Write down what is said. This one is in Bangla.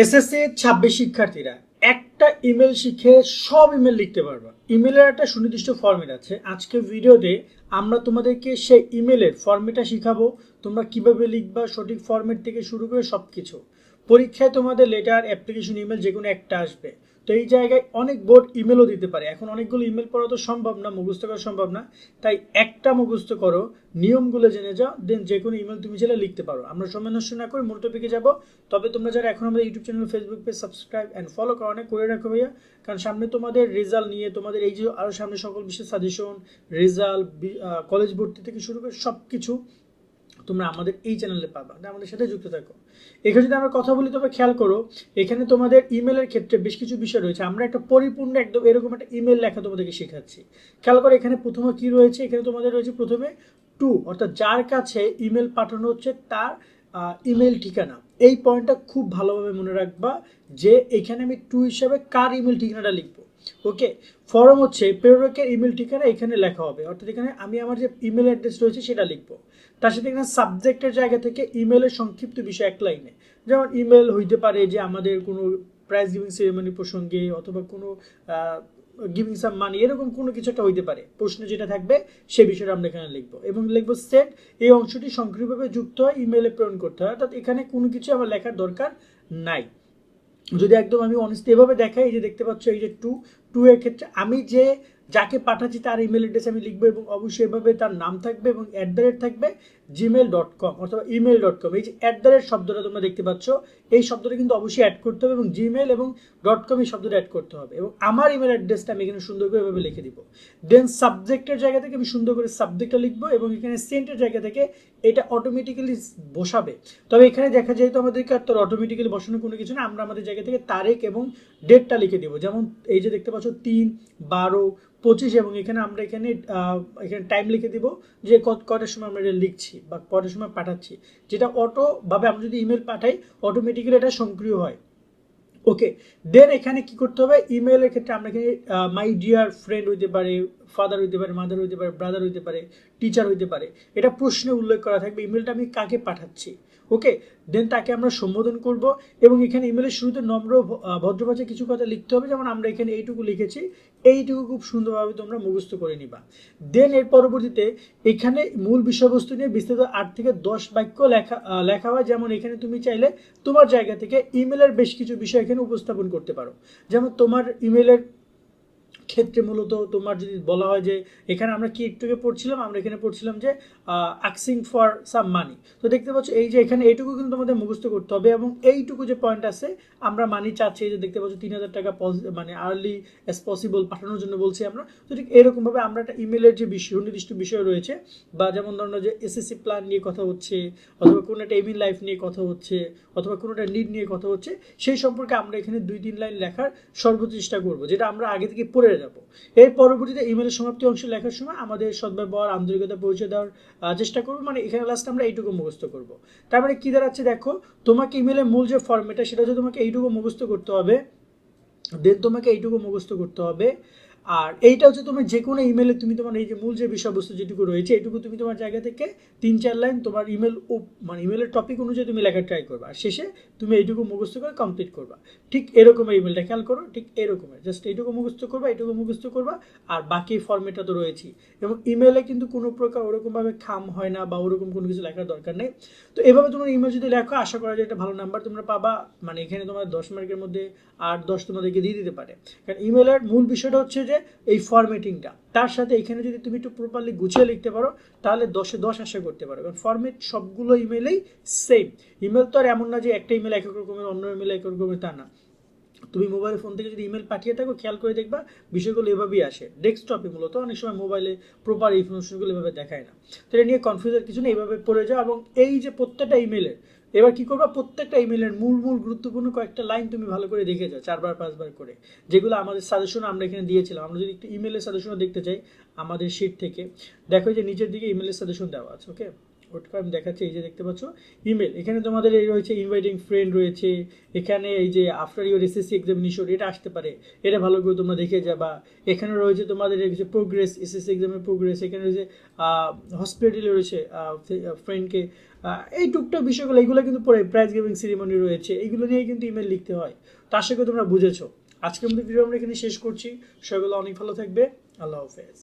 এসএসসি 26 শিক্ষার্থীরা একটা ইমেল শিখে সব ইমেল লিখতে পারবা। ইমেলের একটা সুনির্দিষ্ট ফরম্যাট আছে। আজকে ভিডিওতে আমরা তোমাদেরকে সেই ইমেলের ফরম্যাটটা শিখাবো, তোমরা কিভাবে লিখবা, সঠিক ফরম্যাট থেকে শুরু করে সবকিছু। পরীক্ষায় তোমাদের লেটার, অ্যাপ্লিকেশন, ইমেল যে কোনো একটা আসবে। তো এই জায়গায় অনেক বোর্ড ইমেলও দিতে পারে। এখন অনেকগুলো ইমেল পড়া তো সম্ভব না, মুখস্থ করা সম্ভব না। তাই একটা মুখস্থ করো, নিয়মগুলো জেনে যাও, দেন যে কোনো ইমেল তুমি চাইলে লিখতে পারো। আমরা সময় নষ্ট না করে মূল টপিকে যাবো। তবে তোমরা যারা এখন আমাদের YouTube channel, Facebook page subscribe and follow করে রাখো ভাইয়া, কারণ সামনে তোমাদের রেজাল্ট নিয়ে, তোমাদের এই যে আরও সামনে সকল বিষয়ের সাজেশন, রেজাল্ট, কলেজ ভর্তি থেকে শুরু করে সব কিছু তোমরা আমাদের এই চ্যানেলে পাবা। আমাদের সাথে যুক্ত থাকো। এখানে যদি আমরা কথা বলি, তবে খেয়াল করো, এখানে তোমাদের ইমেলের ক্ষেত্রে বেশ কিছু বিষয় রয়েছে। আমরা একটা পরিপূর্ণ একদম এরকম একটা ইমেল লেখা তোমাদেরকে শেখাচ্ছি। খেয়াল করো, এখানে প্রথমে কি রয়েছে, এখানে তোমাদের রয়েছে প্রথমে টু, অর্থাৎ যার কাছে ইমেল পাঠানো হচ্ছে তার ইমেল ঠিকানা। এই পয়েন্টটা খুব ভালোভাবে মনে রাখবা যে এখানে আমি টু হিসাবে কার ইমেল ঠিকানাটা লিখবো। ওকে, ফরম হচ্ছে প্রেরকের ইমেল ঠিকানা এখানে লেখা হবে, অর্থাৎ এখানে আমি আমার যে ইমেল অ্যাড্রেস রয়েছে সেটা লিখবো। তার সাথে এখানে সাবজেক্টের জায়গা থেকে ইমেলের সংক্ষিপ্ত বিষয় এক লাইনে, যেমন ইমেল হইতে পারে যে আমাদের কোনো প্রাইজ গিভিং সেরেমনি প্রসঙ্গে, অথবা কোনো গিভিং সাম মানি, এরকম কোনো কিছু একটা হইতে পারে। প্রশ্ন যেটা থাকবে সে বিষয়টা আমরা এখানে লিখবো এবং লিখবো সেট। এই অংশটি সংক্ষিপ্তভাবে যুক্ত হয়, ইমেলে প্রেরণ করতে হয়, অর্থাৎ এখানে কোনো কিছু আমার লেখার দরকার নাই। যদি একদম আমি অনেস্টলি এভাবে দেখাই, এই যে দেখতে পাচ্ছ, এই যে টু এর ক্ষেত্রে আমি যে যাকে পাঠাচ্ছি তার ইমেল অ্যাড্রেস আমি লিখবো এবং অবশ্যই এভাবে তার নাম থাকবে এবং @ থাকবে gmail.com অথবা email.com। এই যে @ শব্দটা তোমরা দেখতে পাচ্ছ, এই শব্দটা কিন্তু অবশ্যই অ্যাড করতে হবে এবং জিমেল এবং .com এই শব্দটা অ্যাড করতে হবে এবং আমার ইমেল অ্যাড্রেসটা আমি এখানে সুন্দর করে এভাবে লিখে দিব। দেন সাবজেক্টের জায়গা থেকে আমি সুন্দর করে সাবজেক্টটা লিখবো এবং এখানে সেন্টের জায়গা থেকে এটা অটোমেটিক্যালি বসাবে। তবে এখানে দেখা যায় তো আমাদেরকে আর তোর অটোমেটিক্যালি বসানো কোনো কিছু না, আমরা আমাদের জায়গা থেকে তারিখ এবং ডেটটা লিখে দিব। যেমন এই যে দেখতে পাচ্ছ 3/12/25 এবং এখানে আমরা এখানে টাইম লিখে দিব যে কটার সময় আমরা এটা লিখছি বা কটার সময় পাঠাচ্ছি, যেটা অটোভাবে আমরা যদি ইমেল পাঠাই অটোমেটিক্যালি এটা সক্রিয় হয়। ওকে, দেন এখানে কি করতে হবে, ইমেলের ক্ষেত্রে আমরা এখানে মাই ডিয়ার ফ্রেন্ড হইতে পারে, ফাদার হইতে পারে, মাদার হইতে পারে, ব্রাদার হইতে পারে, টিচার হইতে পারে, এটা প্রশ্নে উল্লেখ করা থাকবে ইমেলটা আমি কাকে পাঠাচ্ছি। ওকে, দেন তাকে আমরা সম্বোধন করব এবং এখানে ইমেলের শুরুতে নম্র ভদ্র ভাষায় কিছু কথা লিখতে হবে, যেমন আমরা এখানে এইটুকু লিখেছি, এইটুকু খুব সুন্দরভাবে তোমরা মুখস্থ করে নিবা। দেন এর পরবর্তীতে এখানে মূল বিষয়বস্তু নিয়ে বিস্তৃত 8 থেকে 10 বাক্য লেখা হয়। যেমন এখানে তুমি চাইলে তোমার জায়গা থেকে ইমেলের বেশ কিছু বিষয় এখানে উপস্থাপন করতে পারো। যেমন তোমার ইমেলের ক্ষেত্রে মূলত তোমার যদি বলা হয় যে এখানে আমরা কি একটু পড়ছিলাম, আমরা এখানে পড়ছিলাম যে আস্কিং ফর সাম মানি। তো দেখতে পাচ্ছ এই যে এখানে এইটুকু কিন্তু তোমাদের মুখস্থ করতে হবে এবং এইটুকু যে পয়েন্ট আছে, আমরা মানি চাচ্ছি, এই যে দেখতে পাচ্ছ 3000 টাকা মানে আর্লি অ্যাজ পসিবল পাঠানোর জন্য বলছি আমরা। তো ঠিক এরকমভাবে আমরা একটা ইমেলের যে নির্দিষ্ট বিষয় রয়েছে, বা যেমন ধরো যে এসএসসি প্ল্যান নিয়ে কথা হচ্ছে, অথবা কোনো একটা এমইন লাইফ নিয়ে কথা হচ্ছে, অথবা কোনো একটা নিড নিয়ে কথা হচ্ছে, সেই সম্পর্কে আমরা এখানে 2-3 লাইন লেখার সর্বোচ্চ চেষ্টা করবো, যেটা আমরা আগে থেকে পড়ে যাব। এর পরবর্তীতে ইমেলের সমাপ্তি অংশ লেখার সময় আমাদের সদ্ব্যবহার, আন্তরিকতা পরিচয় দেওয়ার চেষ্টা করবো। মানে এখানে লাস্ট আমরা এইটুকু মুখস্থ করবো। তার মানে কি দাঁড়াচ্ছে দেখো, তোমাকে ইমেলের মূল যে ফরম্যাটটা সেটা হচ্ছে তোমাকে এইটুকু মুখস্থ করতে হবে, দেন তোমাকে এইটুকু মুখস্থ করতে হবে। আর এইটা হচ্ছে তুমি যে কোনো ইমেলে তুমি তোমার এই যে মূল যে বিষয়বস্তু যেটুকু রয়েছে, এটুকু তুমি তোমার জায়গা থেকে 3-4 লাইন তোমার ইমেল মানে ইমেলের টপিক অনুযায়ী তুমি লেখার ট্রাই করবা, আর শেষে তুমি এইটুকু মুখস্থ করে কমপ্লিট করবা। ঠিক এরকমের ইমেলটা খেয়াল করো, ঠিক এরকমের জাস্ট এইটুকু মুখস্থ করবা, এইটুকু মুখস্থ করবা, আর বাকি ফর্মেটটা তো রয়েছেই। এবং ইমেলে কিন্তু কোনো প্রকার ওরকমভাবে খাম হয় না বা ওরকম কোনো কিছু লেখার দরকার নেই। তো এভাবে তোমার ইমেল যদি লেখো, আশা করা যায় একটা ভালো নাম্বার তোমরা পাবা। মানে এখানে তোমার 10 মার্কের মধ্যে 8-10 তোমাদেরকে দিয়ে দিতে পারে, কারণ ইমেলের মূল বিষয়টা হচ্ছে যে এই ফরম্যাটিংটা। তার সাথে এখানে যদি তুমি একটু প্রপারলি গুছিয়ে লিখতে পারো, তাহলে 10-এ 10 আশা করতে পারো, কারণ ফরম্যাট সবগুলো ইমেলেই সেম। ইমেল তো আর এমন না যে একটা ইমেল এক এক রকমের, অন্য ইমেল এক রকমের, তা না। তুমি মোবাইল ফোন থেকে যদি ইমেল পাঠিয়ে থাকো, খেয়াল করে দেখবা বিষয়গুলো এভাবেই আসে। ডেস্কটপে মূলত, অনেক সময় মোবাইলে প্রপার ইনফরমেশনগুলো এভাবে দেখায় না। তো এটা নিয়ে কনফিউজের কিছু নেই, এইভাবে পড়ে যাও। এবং এই যে প্রত্যেকটা ইমেলের, এবার কি করবা, প্রত্যেকটা ইমেলের মূল গুরুত্বপূর্ণ কয়েকটা লাইন তুমি ভালো করে দেখে যাও 4-5 বার করে, যেগুলো আমাদের সাজেশন আমরা এখানে দিয়েছিলাম। আমরা যদি একটু ইমেলের সাজেশনও দেখতে চাই আমাদের শিট থেকে, দেখো যে নিচের দিকে ইমেলের সাজেশন দেওয়া আছে। ওকে, ওটা আমি দেখাচ্ছি, এই যে দেখতে পাচ্ছ ইমেল, এখানে তোমাদের এই রয়েছে ইনভাইটিং ফ্রেন্ড রয়েছে, এখানে এই যে আফটার ইউর এসএসসি এক্সামিনেশন এটা আসতে পারে, এটা ভালো করে তোমরা দেখে যাবা। এখানে রয়েছে তোমাদের যে প্রোগ্রেস, এসএসসি এক্সামের প্রোগ্রেস, এখানে রয়েছে হসপিটালে রয়েছে ফ্রেন্ডকে এই টুকটাক বিষয়গুলো এগুলো কিন্তু পরে প্রাইজ গিভিং সেরিমনি রয়েছে, এগুলো নিয়ে কিন্তু ইমেল লিখতে হয়। তো আশা করি তোমরা বুঝেছো। আজকের মধ্যে ভিডিও আমরা এখানে শেষ করছি। সবাই অনেক ভালো থাকবে। আল্লাহ হাফেজ।